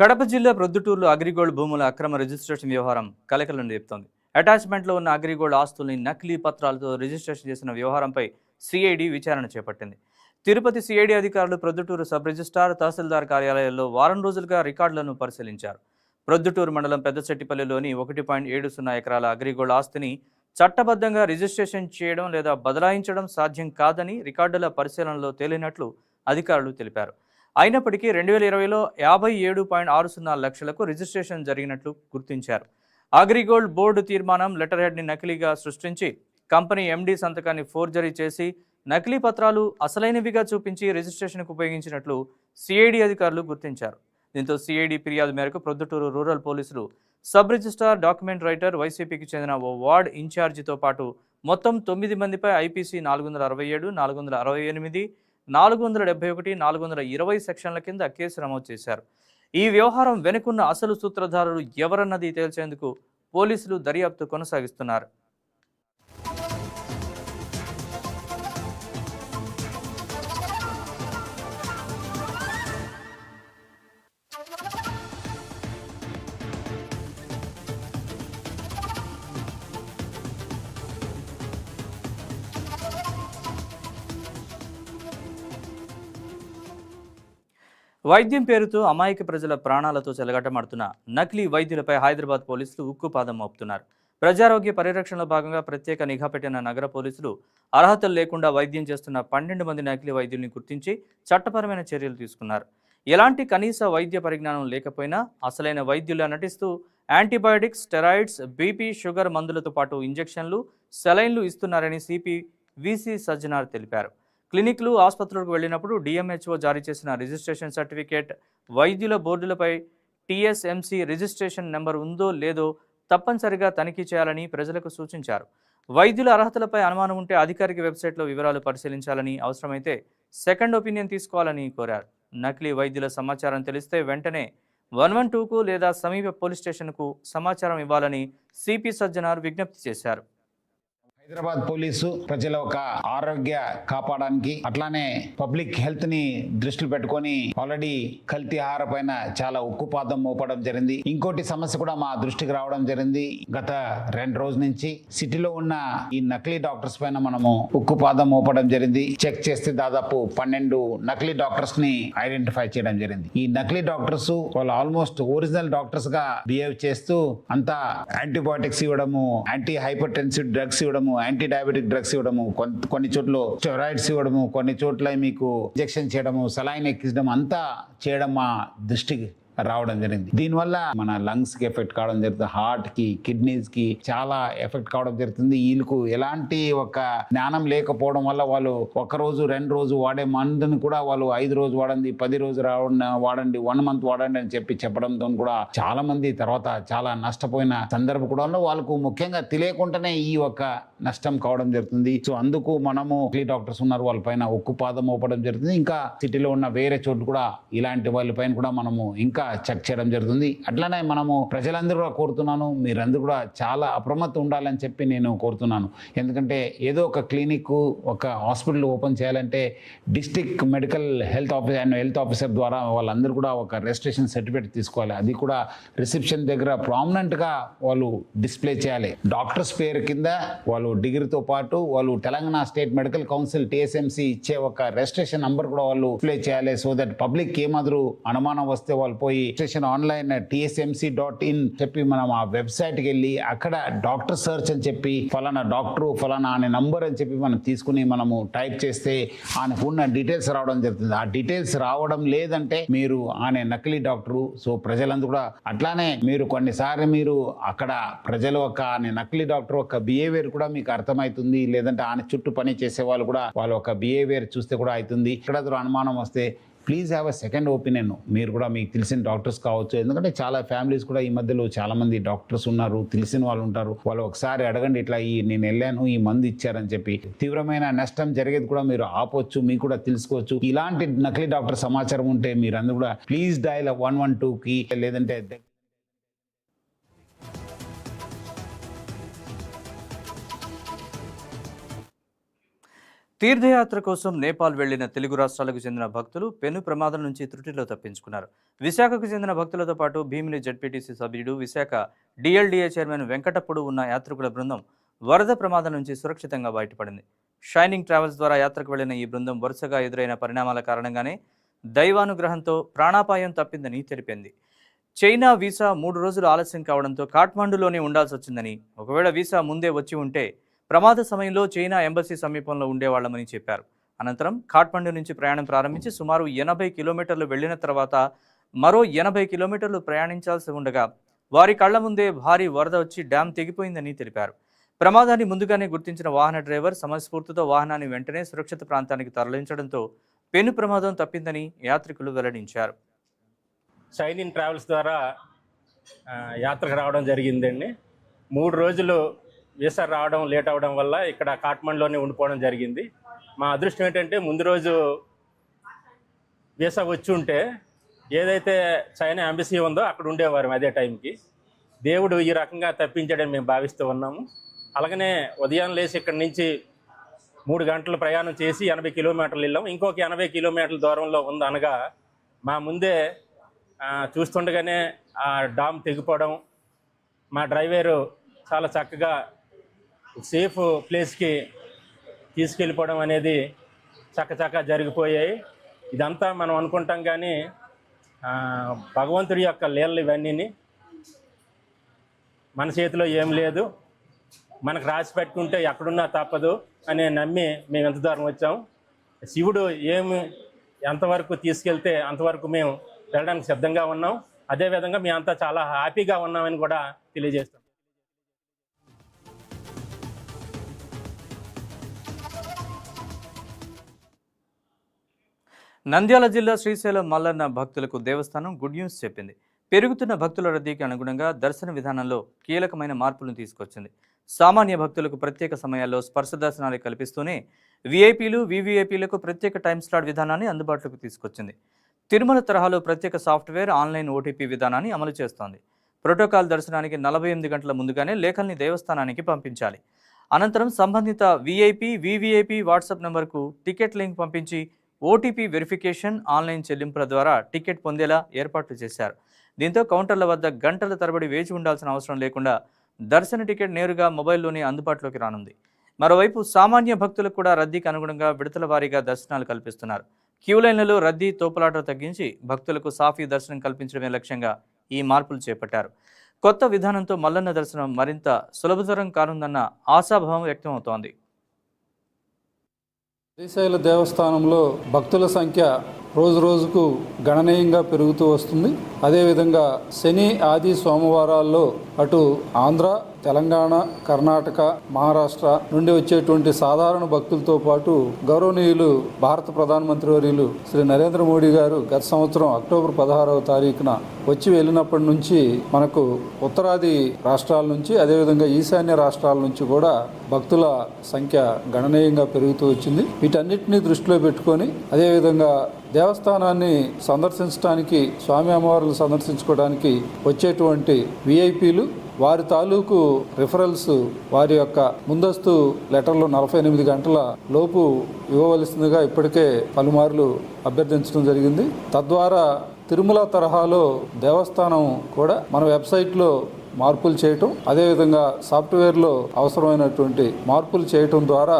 కడప జిల్లా ప్రొద్దుటూరులో అగ్రిగోల్డ్ భూముల అక్రమ రిజిస్ట్రేషన్ వ్యవహారం కలకలం రేపుతోంది. అటాచ్మెంట్లో ఉన్న అగ్రిగోల్డ్ ఆస్తుల్ని నకిలీ పత్రాలతో రిజిస్ట్రేషన్ చేసిన వ్యవహారంపై సిఐడి విచారణ చేపట్టింది. తిరుపతి సిఐడి అధికారులు ప్రొద్దుటూరు సబ్ రిజిస్ట్రార్, తహసీల్దార్ కార్యాలయాల్లో వారం రోజులుగా రికార్డులను పరిశీలించారు. ప్రొద్దుటూరు మండలం పెద్దచెట్టిపల్లిలోని 1.70 ఎకరాల అగ్రిగోల్డ్ ఆస్తిని చట్టబద్ధంగా రిజిస్ట్రేషన్ చేయడం లేదా బదలాయించడం సాధ్యం కాదని రికార్డుల పరిశీలనలో తేలినట్లు అధికారులు తెలిపారు. అయినప్పటికీ 2020లో 57.60 లక్షలకు రిజిస్ట్రేషన్ జరిగినట్లు గుర్తించారు. అగ్రిగోల్డ్ బోర్డు తీర్మానం లెటర్ హెడ్ని నకిలీగా సృష్టించి కంపెనీ ఎండీ సంతకాన్ని ఫోర్జరీ చేసి నకిలీ పత్రాలు అసలైనవిగా చూపించి రిజిస్ట్రేషన్కు ఉపయోగించినట్లు సిఐడి అధికారులు గుర్తించారు. దీంతో సిఐడి ఫిర్యాదు మేరకు ప్రొద్దుటూరు రూరల్ పోలీసులు సబ్ రిజిస్ట్రార్, డాక్యుమెంట్ రైటర్, వైసీపీకి చెందిన ఓ వార్డ్ ఇన్ఛార్జితో పాటు మొత్తం 9 మందిపై ఐపీసీ 467, 468, 471, 420 సెక్షన్ల కింద కేసు నమోదు చేశారు. ఈ వ్యవహారం వెనుకున్న అసలు సూత్రధారులు ఎవరన్నది తేల్చేందుకు పోలీసులు దర్యాప్తు కొనసాగిస్తున్నారు. వైద్యం పేరుతో అమాయక ప్రజల ప్రాణాలతో చెలగాటమాడుతున్న నకిలీ వైద్యులపై హైదరాబాద్ పోలీసులు ఉక్కుపాదం మోపుతున్నారు. ప్రజారోగ్య పరిరక్షణలో భాగంగా ప్రత్యేక నిఘా పెట్టిన నగర పోలీసులు అర్హతలు లేకుండా వైద్యం చేస్తున్న 12 మంది నకిలీ వైద్యుల్ని గుర్తించి చట్టపరమైన చర్యలు తీసుకున్నారు. ఎలాంటి కనీస వైద్య పరిజ్ఞానం లేకపోయినా అసలైన వైద్యులా నటిస్తూ యాంటీబయాటిక్స్, స్టెరాయిడ్స్, బీపీ, షుగర్ మందులతో పాటు ఇంజెక్షన్లు, సెలైన్లు ఇస్తున్నారని సిపి విసి సజ్జనార్ తెలిపారు. క్లినిక్లు, ఆసుపత్రులకు వెళ్లినప్పుడు డిఎంహెచ్ఓ జారీ చేసిన రిజిస్ట్రేషన్ సర్టిఫికేట్, వైద్యుల బోర్డులపై టీఎస్ఎంసీ రిజిస్ట్రేషన్ నెంబర్ ఉందో లేదో తప్పనిసరిగా తనిఖీ చేయాలని ప్రజలకు సూచించారు. వైద్యుల అర్హతలపై అనుమానం ఉంటే అధికారిక వెబ్సైట్లో వివరాలు పరిశీలించాలని, అవసరమైతే సెకండ్ ఒపీనియన్ తీసుకోవాలని కోరారు. నకిలీ వైద్యుల సమాచారం తెలిస్తే వెంటనే 112కు లేదా సమీప పోలీస్ స్టేషన్కు సమాచారం ఇవ్వాలని సిపి సజ్జనార్ విజ్ఞప్తి చేశారు.
హైదరాబాద్ పోలీసు ప్రజల ఒక ఆరోగ్య కాపాడడానికి అట్లానే పబ్లిక్ హెల్త్ ని దృష్టిలో పెట్టుకొని ఆల్రెడీ కల్తీ ఆహార పైన చాలా ఉక్కుపాదం మోపడం జరిగింది. ఇంకోటి సమస్య కూడా మా దృష్టికి రావడం జరిగింది. గత 2 రోజుల నుంచి సిటీలో ఉన్న ఈ నకిలీ డాక్టర్స్ పైన మనము ఉక్కుపాదం మోపడం జరిగింది. చెక్ చేస్తే దాదాపు 12 నకిలీ డాక్టర్స్ ని ఐడెంటిఫై చేయడం జరిగింది. ఈ నకిలీ డాక్టర్స్ వాళ్ళు ఆల్మోస్ట్ ఒరిజినల్ డాక్టర్స్ గా బిహేవ్ చేస్తూ అంతా యాంటీబయాటిక్స్ ఇవ్వడము, యాంటీ హైపర్ టెన్సివ్ డ్రగ్స్ ఇవ్వడము, యాంటీ డయాబెటిక్ డ్రగ్స్ ఇవ్వడము, కొన్ని చోట్ల స్టెరాయిడ్స్ ఇవ్వడము, కొన్ని చోట్ల మీకు ఇంజెక్షన్ చేయడము, సలైన్ ఎక్కించడం అంతా చేయడం మా దృష్టికి రావడం జరిగింది. దీనివల్ల మన లంగ్స్ కి ఎఫెక్ట్ కావడం జరుగుతుంది, హార్ట్ కి, కిడ్నీస్ కి చాలా ఎఫెక్ట్ కావడం జరుగుతుంది. వీళ్ళకు ఎలాంటి ఒక జ్ఞానం లేకపోవడం వల్ల వాళ్ళు 1 రోజు 2 రోజు వాడే మందుని కూడా వాళ్ళు 5 రోజు వాడండి, 10 రోజు వాడండి, 1 మంత్ వాడండి అని చెప్పడంతో కూడా చాలా మంది తర్వాత చాలా నష్టపోయిన సందర్భం కూడా వాళ్ళకు ముఖ్యంగా తెలియకుండానే ఈ ఒక నష్టం కావడం జరుగుతుంది. సో అందుకు మనము డాక్టర్స్ ఉన్నారు, వాళ్ళ పైన ఉక్కుపాదం మోపడం జరుగుతుంది. ఇంకా సిటీలో ఉన్న వేరే చోట్ల కూడా ఇలాంటి వాళ్ళ పైన కూడా మనము ఇంకా చెక్ చేయడం జరుగుతుంది. అట్లానే మనము ప్రజలందరూ కూడా కోరుతున్నాను, మీరందరూ కూడా చాలా అప్రమత్తం ఉండాలని చెప్పి నేను కోరుతున్నాను. ఎందుకంటే ఏదో ఒక క్లినిక్, ఒక హాస్పిటల్ ఓపెన్ చేయాలంటే డిస్ట్రిక్ట్ మెడికల్ హెల్త్ ఆఫీసర్ ద్వారా వాళ్ళందరూ కూడా ఒక రిజిస్ట్రేషన్ సర్టిఫికేట్ తీసుకోవాలి. అది కూడా రిసెప్షన్ దగ్గర ప్రామినెంట్గా వాళ్ళు డిస్ప్లే చేయాలి. డాక్టర్స్ పేరు కింద వాళ్ళు డిగ్రీతో పాటు వాళ్ళు Telangana state medical council TSMC ఇచ్చే ఒక రిజిస్ట్రేషన్ నంబర్ కూడా వాళ్ళు డిస్ప్లే చేయాలి. సో దట్ పబ్లిక్ ఏమాదిరి అనుమానం వస్తే వాళ్ళు పోయి రిజిస్ట్రేషన్ ఆన్లైన్ tsmc.in చెప్పి మనం ఆ వెబ్సైట్కి వెళ్ళి అక్కడ డాక్టర్ సర్చ్ అని చెప్పి ఫలానా డాక్టర్ ఫలానా అనే నంబర్ అని చెప్పి మనం తీసుకుని మనము టైప్ చేస్తే ఆయనకు ఉన్న డీటెయిల్స్ రావడం జరుగుతుంది. ఆ డీటెయిల్స్ రావడం లేదంటే మీరు ఆయన నకిలీ డాక్టరు. సో ప్రజలందరూ కూడా అట్లానే మీరు కొన్నిసార్లు మీరు అక్కడ ప్రజలు ఒక నకిలీ డాక్టర్ ఒక బిహేవియర్ కూడా మీకు అర్థమవుతుంది, లేదంటే ఆయన చుట్టూ పని చేసే వాళ్ళు కూడా వాళ్ళ ఒక బిహేవియర్ చూస్తే కూడా అవుతుంది. ఇక్కడ అనుమానం వస్తే please have a second opinion. మీరు కూడా మీకు తెలిసిన డాక్టర్స్ కావచ్చు, ఎందుకంటే చాలా ఫ్యామిలీస్ కూడా ఈ మధ్యలో చాలా మంది డాక్టర్స్ ఉన్నారు, తెలిసిన వాళ్ళు ఉంటారు. వాళ్ళు ఒకసారి అడగండి, ఇట్లా నేను వెళ్ళాను, ఈ మందు ఇచ్చారని చెప్పి. తీవ్రమైన నష్టం జరిగేది కూడా మీరు ఆపొచ్చు, మీకు కూడా తెలుసుకోవచ్చు. ఇలాంటి నకిలీ డాక్టర్ సమాచారం ఉంటే మీరందరూ కూడా ప్లీజ్ డయల్ 112కి లేదంటే
తీర్థయాత్ర కోసం నేపాల్ వెళ్లిన తెలుగు రాష్ట్రాలకు చెందిన భక్తులు పెను ప్రమాదం నుంచి త్రుటిలో తప్పించుకున్నారు. విశాఖకు చెందిన భక్తులతో పాటు భీమిలి జడ్పీటీసీ సభ్యుడు, విశాఖ డిఎల్డిఏ చైర్మన్ వెంకటప్పుడు ఉన్న యాత్రికుల బృందం వరద ప్రమాదం నుంచి సురక్షితంగా బయటపడింది. షైనింగ్ ట్రావెల్స్ ద్వారా యాత్రకు వెళ్లిన ఈ బృందం వరుసగా ఎదురైన పరిణామాల కారణంగానే దైవానుగ్రహంతో ప్రాణాపాయం తప్పిందని తెలిపింది. చైనా వీసా 3 రోజులు ఆలస్యం కావడంతో కాఠ్మండూలోనే ఉండాల్సి వచ్చిందని, ఒకవేళ వీసా ముందే వచ్చి ఉంటే ప్రమాద సమయంలో చైనా ఎంబసీ సమీపంలో ఉండేవాళ్లమని చెప్పారు. అనంతరం కాఠ్మండూ నుంచి ప్రయాణం ప్రారంభించి సుమారు 80 కిలోమీటర్లు వెళ్లిన తర్వాత మరో 80 కిలోమీటర్లు ప్రయాణించాల్సి ఉండగా వారి కళ్ల ముందే భారీ వరద వచ్చి డ్యాం తెగిపోయిందని తెలిపారు. ప్రమాదాన్ని ముందుగానే గుర్తించిన వాహన డ్రైవర్ సమయస్ఫూర్తితో వాహనాన్ని వెంటనే సురక్షిత ప్రాంతానికి తరలించడంతో పెను ప్రమాదం తప్పిందని యాత్రికులు వెల్లడించారు.
షైనింగ్ ట్రావెల్స్ ద్వారా యాత్రకు రావడం జరిగిందండి. 3 రోజులు వీసా రావడం లేట్ అవడం వల్ల ఇక్కడ కాఠ్మండూలోనే ఉండిపోవడం జరిగింది. మా అదృష్టం ఏంటంటే ముందు రోజు వీసా వచ్చి ఉంటే ఏదైతే చైనా ఎంబసీ ఉందో అక్కడ ఉండేవారు అదే టైంకి. దేవుడు ఈ రకంగా తప్పించాడని మేము భావిస్తూ ఉన్నాము. అలాగనే ఉదయం లేచి ఇక్కడి నుంచి 3 గంటలు ప్రయాణం చేసి 80 కిలోమీటర్లు వెళ్ళాం. ఇంకొక 80 కిలోమీటర్ల దూరంలో ఉంది అనగా మా ముందే చూస్తుండగానే ఆ డామ్ తెగిపోవడం, మా డ్రైవరు చాలా చక్కగా సేఫ్ ప్లేస్కి తీసుకెళ్ళిపోవడం అనేది చక్కచక్క జరిగిపోయాయి. ఇదంతా మనం అనుకుంటాం కానీ భగవంతుడి యొక్క లీలలు ఇవన్నీ. మన చేతిలో ఏం లేదు, మనకు రాసి పెట్టుకుంటే ఎక్కడున్నా తప్పదు అని నమ్మి మేము ఎంత దూరం వచ్చాము. శివుడు ఎంతవరకు తీసుకెళ్తే అంతవరకు మేము వెళ్ళడానికి సిద్ధంగా ఉన్నాం. అదేవిధంగా మేమంతా చాలా హ్యాపీగా ఉన్నామని కూడా తెలియజేస్తాం.
నంద్యాల జిల్లా శ్రీశైలం మల్లన్న భక్తులకు దేవస్థానం గుడ్ న్యూస్ చెప్పింది. పెరుగుతున్న భక్తుల రద్దీకి అనుగుణంగా దర్శన విధానంలో కీలకమైన మార్పులను తీసుకొచ్చింది. సామాన్య భక్తులకు ప్రత్యేక సమయాల్లో స్పర్శ దర్శనాలు కల్పిస్తూనే వీఐపీలు, వీవీఐపీలకు ప్రత్యేక టైం స్లాట్ విధానాన్ని అందుబాటులోకి తీసుకొచ్చింది. తిరుమల తరహాలో ప్రత్యేక సాఫ్ట్వేర్, ఆన్లైన్ ఓటీపీ విధానాన్ని అమలు చేస్తోంది. ప్రోటోకాల్ దర్శనానికి 48 గంటల ముందుగానే లేఖల్ని దేవస్థానానికి పంపించాలి. అనంతరం సంబంధిత వీఐపీ, వీవీఐపీ వాట్సాప్ నంబర్కు టికెట్ లింక్ పంపించి ఓటీపీ వెరిఫికేషన్, ఆన్లైన్ చెల్లింపుల ద్వారా టికెట్ పొందేలా ఏర్పాట్లు చేశారు. దీంతో కౌంటర్ల వద్ద గంటల తరబడి వేచి ఉండాల్సిన అవసరం లేకుండా దర్శన టికెట్ నేరుగా మొబైల్లోనే అందుబాటులోకి రానుంది. మరోవైపు సామాన్య భక్తులకు కూడా రద్దీకి అనుగుణంగా విడతల వారీగా దర్శనాలు కల్పిస్తున్నారు. క్యూ లైన్లలో రద్దీ, తోపులాటలు తగ్గించి భక్తులకు సాఫీ దర్శనం కల్పించడమే లక్ష్యంగా ఈ మార్పులు చేపట్టారు. కొత్త విధానంతో మల్లన్న దర్శనం మరింత సులభతరం కానుందన్న ఆశాభావం వ్యక్తమవుతోంది.
శ్రీశైల దేవస్థానంలో భక్తుల సంఖ్య రోజు రోజుకు గణనీయంగా పెరుగుతూ వస్తుంది. అదేవిధంగా శని, ఆది, సోమవారాల్లో అటు ఆంధ్ర, తెలంగాణ, కర్ణాటక, మహారాష్ట్ర నుండి వచ్చేటువంటి సాధారణ భక్తులతో పాటు గౌరవనీయులు భారత ప్రధానమంత్రి వర్యులు శ్రీ నరేంద్ర మోడీ గారు గత సంవత్సరం అక్టోబర్ 16వ తారీఖున వచ్చి వెళ్ళినప్పటి నుంచి మనకు ఉత్తరాది రాష్ట్రాల నుంచి, అదేవిధంగా ఈశాన్య రాష్ట్రాల నుంచి కూడా భక్తుల సంఖ్య గణనీయంగా పెరుగుతూ వచ్చింది. వీటన్నిటిని దృష్టిలో పెట్టుకొని అదేవిధంగా దేవస్థానాన్ని సందర్శించడానికి, స్వామి అమ్మవార్లను సందర్శించుకోవడానికి వచ్చేటువంటి విఐపీలు వారి తాలూకు రిఫరల్స్, వారి యొక్క ముందస్తు లెటర్లు 48 గంటల లోపు ఇవ్వవలసిందిగా ఇప్పటికే పలుమార్లు అభ్యర్థించడం జరిగింది. తద్వారా తిరుమల తరహాలో దేవస్థానం కూడా మన వెబ్సైట్లో మార్పులు చేయటం, అదేవిధంగా సాఫ్ట్వేర్లో అవసరమైనటువంటి మార్పులు చేయటం ద్వారా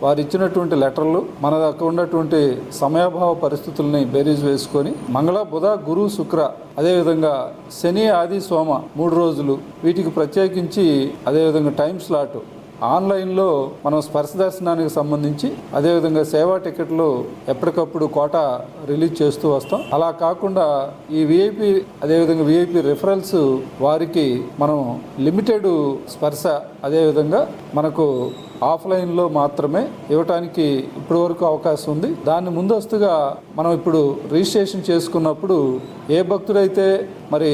వారు ఇచ్చినటువంటి లెటర్లు, మన దగ్గర ఉన్నటువంటి సమయాభావ పరిస్థితుల్ని బేరీజ్ వేసుకొని మంగళ, బుధ, గురు, శుక్ర, అదేవిధంగా శని, ఆది, సోమ 3 రోజులు వీటికి ప్రత్యేకించి అదేవిధంగా టైం స్లాట్ ఆన్లైన్లో మనం స్పర్శ దర్శనానికి సంబంధించి అదేవిధంగా సేవా టికెట్లు ఎప్పటికప్పుడు కోటా రిలీజ్ చేస్తూ వస్తాం. అలా కాకుండా ఈ విఐపి అదేవిధంగా విఐపి రిఫరల్స్ వారికి మనం లిమిటెడ్ స్పర్శ అదేవిధంగా మనకు ఆఫ్లైన్లో మాత్రమే ఇవ్వటానికి ఇప్పటి వరకు అవకాశం ఉంది. దాన్ని ముందస్తుగా మనం ఇప్పుడు రిజిస్ట్రేషన్ చేసుకున్నప్పుడు ఏ భక్తుడైతే మరి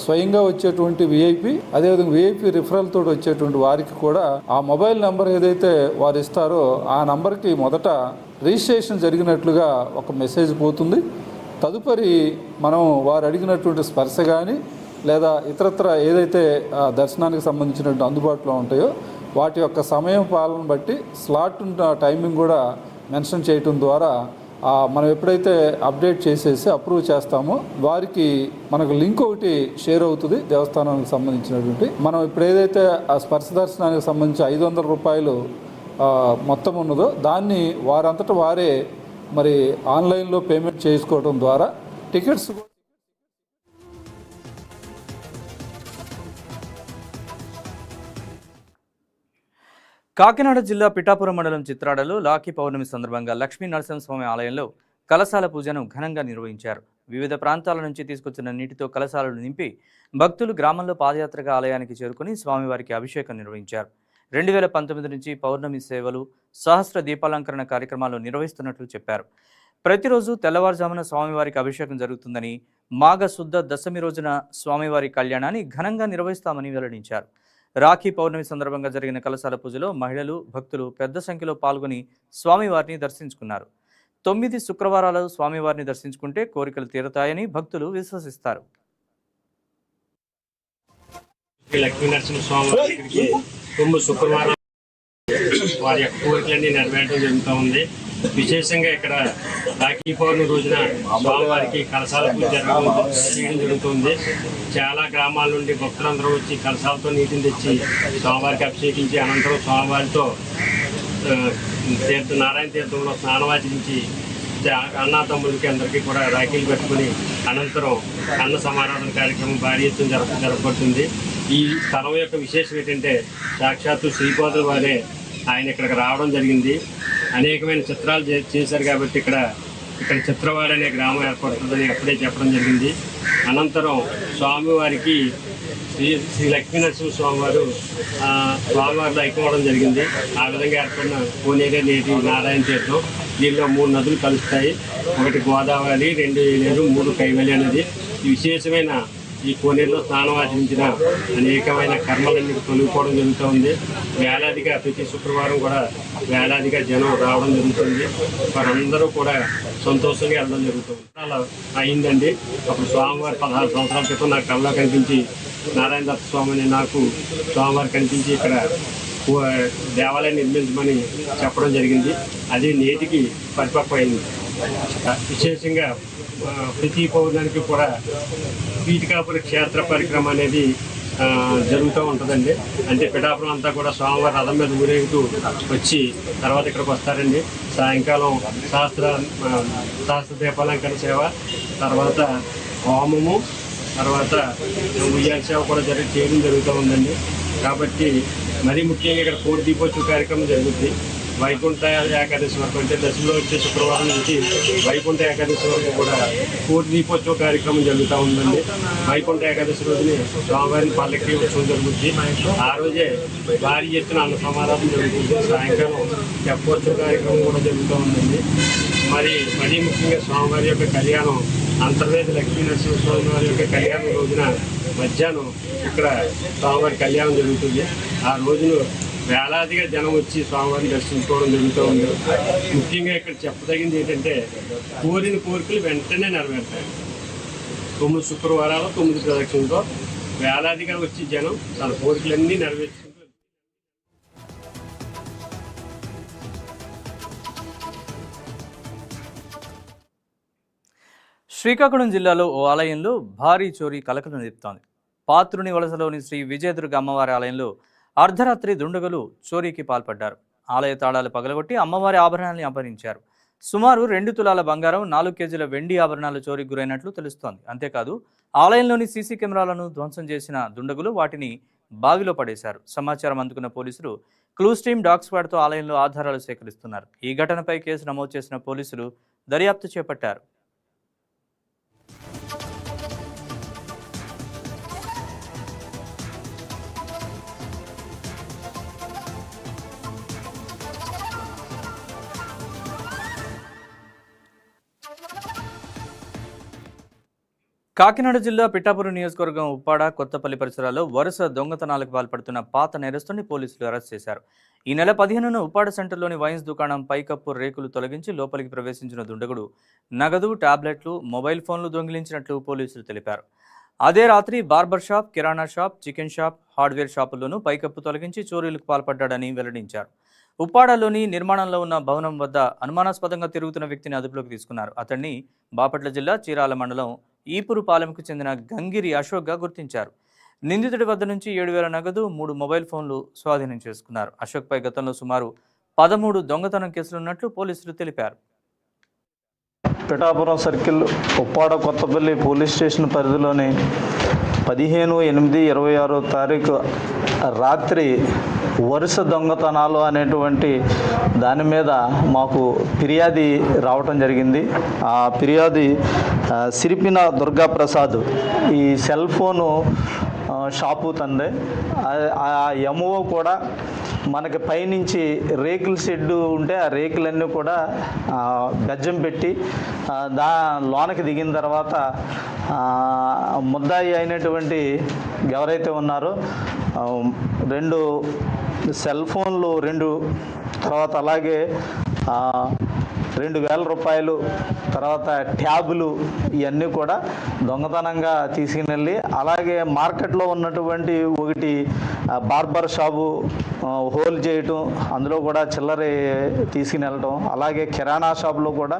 స్వయంగా వచ్చేటువంటి విఐపి అదేవిధంగా విఐపి రిఫరల్ తోటి వచ్చేటువంటి వారికి కూడా ఆ మొబైల్ నంబర్ ఏదైతే వారు ఇస్తారో ఆ నంబర్కి మొదట రిజిస్ట్రేషన్ జరిగినట్లుగా ఒక మెసేజ్ పోతుంది. తదుపరి మనం వారు అడిగినటువంటి స్పర్శ కానీ లేదా ఇతరత్ర ఏదైతే దర్శనానికి సంబంధించినటువంటి అందుబాటులో ఉంటాయో వాటి యొక్క సమయం పాలన బట్టి స్లాట్ టైమింగ్ కూడా మెన్షన్ చేయటం ద్వారా మనం ఎప్పుడైతే అప్డేట్ చేసేసి అప్రూవ్ చేస్తామో వారికి మనకు లింక్ ఒకటి షేర్ అవుతుంది దేవస్థానానికి సంబంధించినటువంటి. మనం ఇప్పుడు ఏదైతే ఆ స్పర్శ దర్శనానికి సంబంధించి 500 రూపాయలు మొత్తం ఉన్నదో దాన్ని వారంతటా వారే మరి ఆన్లైన్లో పేమెంట్ చేసుకోవడం ద్వారా టికెట్స్
కాకినాడ జిల్లా పిఠాపురం మండలం చిత్రాడలో లాఖీ పౌర్ణమి సందర్భంగా లక్ష్మీ నరసింహస్వామి ఆలయంలో కలశాల పూజను ఘనంగా నిర్వహించారు. వివిధ ప్రాంతాల నుంచి తీసుకొచ్చిన నీటితో కలశాలను నింపి భక్తులు గ్రామంలో పాదయాత్రగా ఆలయానికి చేరుకుని స్వామివారికి అభిషేకం నిర్వహించారు. 2019 నుంచి పౌర్ణమి సేవలు, సహస్ర దీపాలంకరణ కార్యక్రమాలు నిర్వహిస్తున్నట్లు చెప్పారు. ప్రతిరోజు తెల్లవారుజామున స్వామివారికి అభిషేకం జరుగుతుందని, మాఘ శుద్ధ దశమి రోజున స్వామివారి కళ్యాణాన్ని ఘనంగా నిర్వహిస్తామని వెల్లడించారు. రాఖీ పౌర్ణమి సందర్భంగా జరిగిన కలశాల పూజలో మహిళలు, భక్తులు పెద్ద సంఖ్యలో పాల్గొని స్వామివారిని దర్శించుకున్నారు. 9 శుక్రవారాలు స్వామివారిని దర్శించుకుంటే కోరికలు తీరుతాయని భక్తులు విశ్వసిస్తారు.
లక్ష్మీ నరసింహస్వామి దగ్గరికి 9 శుక్రవారం వారి యొక్క కోరికలన్నీ నెరవేరడం జరుగుతూ ఉంది. విశేషంగా ఇక్కడ రాఖీ పౌర్ణమి రోజున స్వామివారికి కలశాల పూజ చేయడం జరుగుతుంది. చాలా గ్రామాల నుండి భక్తులందరూ వచ్చి కలశాలతో నీటిని తెచ్చి స్వామివారికి అభిషేకించి అనంతరం స్వామివారితో నారాయణ తీర్థంలో స్నానవాచరించి అన్నాతమ్ములకి అందరికీ కూడా రాఖీలు పెట్టుకుని అనంతరం అన్న సమారాధన కార్యక్రమం భారీ ఎత్తున జరపబడుతుంది. ఈ స్థలం యొక్క విశేషం ఏంటంటే సాక్షాత్తు శ్రీపాదుల వారే ఆయన ఇక్కడికి రావడం జరిగింది. అనేకమైన చిత్రాలు చేశారు కాబట్టి ఇక్కడ చిత్రవాడ అనే గ్రామం ఏర్పడుతుందని అప్పుడే చెప్పడం జరిగింది. అనంతరం స్వామివారికి శ్రీ లక్ష్మీ నరసింహ స్వామివారు స్వామివారిలో ఐక్యమవడం జరిగింది. ఆ విధంగా ఏర్పడిన కోనేరే నేటి నారాయణ తీర్థం. దీనిలో 3 నదులు కలుస్తాయి. 1 గోదావరి, 2 ఏలేరు, 3 కైవలి అనేది ఈ విశేషమైన ఈ కోనేరులో స్నానం ఆచరించిన అనేకమైన కర్మలన్నీ తొలగిపోవడం జరుగుతూ ఉంది. వేలాదిగా ప్రతి శుక్రవారం కూడా వేలాదిగా జనం రావడం జరుగుతుంది. వారందరూ కూడా సంతోషంగా వెళ్ళడం జరుగుతుంది. అలా అయిందండి. అప్పుడు స్వామివారి 16 సంవత్సరాల క్రితం నాకు కళ్ళలో కనిపించి నారాయణ దత్త స్వామి అని నాకు స్వామివారు కనిపించి ఇక్కడ దేవాలయం నిర్మించమని చెప్పడం జరిగింది. అది నేటికి పరిపక్వమైంది. విశేషంగా ప్రతి పౌర్ణానికి కూడా పీఠికాపురి క్షేత్ర పరిక్రమ అనేది జరుగుతూ ఉంటుందండి. అంటే పిఠాపురం అంతా కూడా స్వామివారి రథం మీద ఊరేగుతూ వచ్చి తర్వాత ఇక్కడికి వస్తారండి. సాయంకాలం సహస్ర దీపాలంకరణ సేవ, తర్వాత హోమము, తర్వాత ఉయ్యాల సేవ కూడా చేయడం జరుగుతూ ఉందండి. కాబట్టి మరీ ముఖ్యంగా ఇక్కడ కోటి దీపోత్సవ కార్యక్రమం జరుగుతుంది. వైకుంఠ ఏకాదశి వరకు అంటే దశలో వచ్చే శుక్రవారం నుంచి వైకుంఠ ఏకాదశి వరకు కూడా కోటి దీపోత్సవ కార్యక్రమం జరుగుతూ ఉందండి. వైకుంఠ ఏకాదశి రోజుని స్వామివారిని పల్లకి ఉత్సవం జరుగుతుంది. ఆ రోజే భారీ ఎత్తున అన్న సమారాధన జరుగుతుంది. సాయంకాలం తెప్పోత్సవ కార్యక్రమం కూడా జరుగుతూ ఉందండి. మరీ ముఖ్యంగా స్వామివారి యొక్క కళ్యాణం అంతర్వేది లక్ష్మీ నరసింహస్వామి వారి యొక్క కళ్యాణం రోజున మధ్యాహ్నం ఇక్కడ స్వామివారి కళ్యాణం జరుగుతుంది. ఆ రోజును వేలాదిగా జనం వచ్చి స్వామివారిని దర్శించుకోవడం జరుగుతూ ఉంది. ముఖ్యంగా ఇక్కడ చెప్పదగింది ఏంటంటే కోరిన కోరికలు వెంటనే నెరవేరుతాయి. 9 శుక్రవారాలు 9 ప్రదక్షిణలతో వేలాదిగా వచ్చి జనం తన కోరికలన్నీ నెరవేర్చుకుంటారు.
శ్రీకాకుళం జిల్లాలో ఓ ఆలయంలో భారీ చోరీ కలకలం రేపుతోంది. పాత్రుని వలసలోని శ్రీ విజయదుర్గ అమ్మవారి ఆలయంలో అర్ధరాత్రి దుండగులు చోరీకి పాల్పడ్డారు. ఆలయ తాళాలు పగలగొట్టి అమ్మవారి ఆభరణాలను అపహరించారు. సుమారు 2 తులాల బంగారం, 4 కేజీల వెండి ఆభరణాలు చోరీకి గురైనట్లు తెలుస్తోంది. అంతేకాదు ఆలయంలోని సీసీ కెమెరాలను ధ్వంసం చేసిన దుండగులు వాటిని బావిలో పడేశారు. సమాచారం అందుకున్న పోలీసులు క్లూస్ టీమ్ డాగ్ స్క్వాడ్తో ఆలయంలో ఆధారాలు సేకరిస్తున్నారు. ఈ ఘటనపై కేసు నమోదు చేసిన పోలీసులు దర్యాప్తు చేపట్టారు. కాకినాడ జిల్లా పిఠాపురం నియోజకవర్గం ఉప్పాడ, కొత్తపల్లి పరిసరాల్లో వరుస దొంగతనాలకు పాల్పడుతున్న పాత నేరస్తుని పోలీసులు అరెస్ట్ చేశారు. ఈ నెల 15న ఉప్పాడ సెంటర్లోని వైన్స్ దుకాణం పైకప్పు రేకులు తొలగించి లోపలికి ప్రవేశించిన దుండగుడు నగదు, టాబ్లెట్లు, మొబైల్ ఫోన్లు దొంగిలించినట్లు పోలీసులు తెలిపారు. అదే రాత్రి బార్బర్ షాప్, కిరాణా షాప్, చికెన్ షాప్, హార్డ్వేర్ షాపుల్లోనూ పైకప్పు తొలగించి చోరీలకు పాల్పడ్డాడని వెల్లడించారు. ఉప్పాడలోని నిర్మాణంలో ఉన్న భవనం వద్ద అనుమానాస్పదంగా తిరుగుతున్న వ్యక్తిని అదుపులోకి తీసుకున్నారు. అతన్ని బాపట్ల జిల్లా చీరాల మండలం ఈపురుపాలెంకు చెందిన గంగిరి అశోక్గా గుర్తించారు. నిందితుడి వద్ద నుంచి 7,000 నగదు, 3 మొబైల్ ఫోన్లు స్వాధీనం చేసుకున్నారు. అశోక్పై గతంలో సుమారు 13 దొంగతనం కేసులున్నట్లు పోలీసులు తెలిపారు.
Pithapuram circle Uppada Kothapalli police station పరిధిలోని 15/8/26 తారీఖు రాత్రి వరుస దొంగతనాలు అనేటువంటి దాని మీద మాకు ఫిర్యాది రావటం జరిగింది. ఆ ఫిర్యాది సిరిపిన దుర్గాప్రసాద్ ఈ సెల్ ఫోను షాపు తందే. ఆ ఎంఓ కూడా మనకి పైనుంచి రేకుల షెడ్డు ఉంటే ఆ రేకులన్నీ కూడా గజ్జం పెట్టి లోనకి దిగిన తర్వాత ముద్దాయి అయినటువంటి ఎవరైతే ఉన్నారో 2 సెల్ ఫోన్లు 2 తర్వాత అలాగే 2,000 రూపాయలు, తర్వాత ట్యాబులు ఇవన్నీ కూడా దొంగతనంగా తీసుకుని అలాగే మార్కెట్లో ఉన్నటువంటి ఒకటి బార్బర్ షాపు హోల్ చేయటం, అందులో కూడా చిల్లర తీసుకుని వెళ్ళటం, అలాగే కిరాణా షాపులో కూడా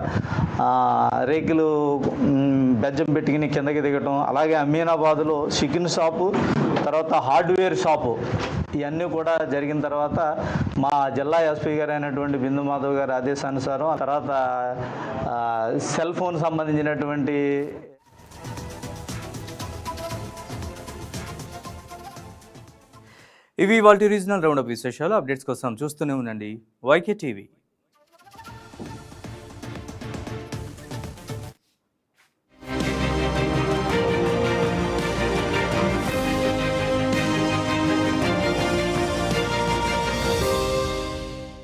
రేకులు బెజ్జం పెట్టుకుని కిందకి దిగటం, అలాగే అమీనాబాద్లో చికెన్ షాపు, తర్వాత హార్డ్వేర్ షాపు ఇవన్నీ కూడా జరిగిన తర్వాత మా జిల్లా ఎస్పీ గారు అయినటువంటి బిందు మాధవ్ గారి ఆదేశానుసారం ఆ తర్వాత సెల్ ఫోన్ సంబంధించినటువంటి
ఇవి వాటి రీజనల్ రౌండప్ విశేషాలు. అప్డేట్స్ కోసం చూస్తూనే ఉండండి YK TV.